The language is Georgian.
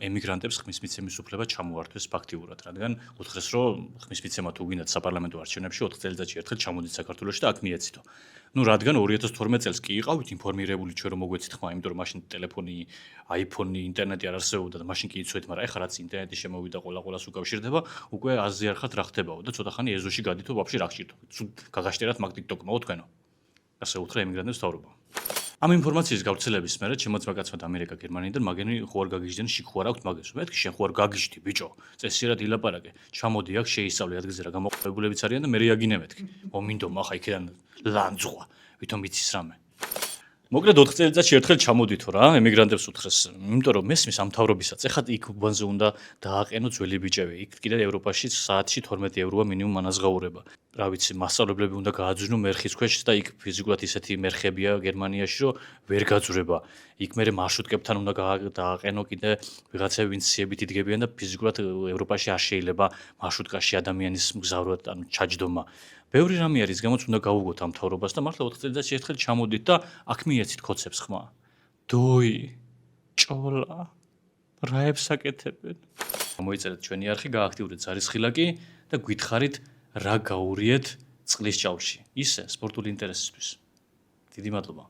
ემიგრანტებს ხმის მიცემის უფლება ჩამოართვეს ფაქტიურად, რადგან უთხრეს, რომ ხმის მიცემა თუ გინდათ საპარლამენტო არჩევნებში 4 წელიწადში ერთხელ ჩამოდით საქართველოში და აქ მიეცითო. ნუ რადგან 2012 წელს კი იყავით ინფორმირებული ჩვენ რომ მოგვეცით ხმა, იმიტომ რომ მაშინ ტელეფონი, iPhone-ი, ინტერნეტი არ არსებობდა და მაშინ კი იცოდით, მაგრამ ეხლა რაც ინტერნეტი შემოვიდა ყველას უკავშირდება, უკვე აზიარხათ რა ხდებაო და ცოტა ხანი ეზოში გადითო ვაფშე რა გჭირდა. გაგაშტერათ მაგ TikTok-მაო თქვენო. ასე უთხრა ემიგრანტებს თავრობა. ამ ინფორმაციის გავრცელების მერე ჩემოწმა კაცმა ამერიკა გერმანიიდან მაგენი ხوار გაგიჟდნენ შიქ ხوار აქვს მაგას. მეთქი შენ ხوار გაგიჟდი ბიჭო. წესიერად ილაპარაკე. ჩამოდი აქ შეისწავლე ადგილზე რა გამოყენებულებიც არიან და მე რეაგინე მეთქი. მინდომ ახლა იქიდან ლანძღვა. ვითომ იცის რამე. მოკლედ 4 წელიწადში ერთხელ ჩამოდითო რა, ემიგრანტებს უთხრეს. იმიტომ რომ მესმის ამ თავრობისაც. ეხლა იქ უბანზე უნდა დააყენო ძველი ბიჭები. იქ კიდე ევროპაში საათში 12 ევროა მინიმუმ ანაზღაურება. რა ვიცი, მასწავლებლები უნდა გააძვნო მერხის ქვეშ და იქ ფიზიკურად ისეთი მერხებია გერმანიაში, რომ ვერ გაძვრება. იქ მერე მარშრუტკებთან უნდა დააყენო კიდე ვიღაცები ვინც სიებით იდგებიან და ფიზიკურად ევროპაში არ შეიძლება მარშრუტკაში ადამიანის მგზავრად, ანუ ჩაჯდომა. ბევრი რამე არის, გამოც უნდა გავუგოთ ამ თავრობას და მართლა 4 წელიწადში ერთხელ ჩამოდით და აქ მიეცით კოცებს ხმა. დოი, ჭოლა, რაებს აკეთებენ. მოიწერეთ ჩვენი არხი, გააქტიურეთ ზარისხილაკი და გითხარით რა გაურიეთ წყლის ჭაუში. ისე სპორტული ინტერესისთვის. დიდი მადლობა.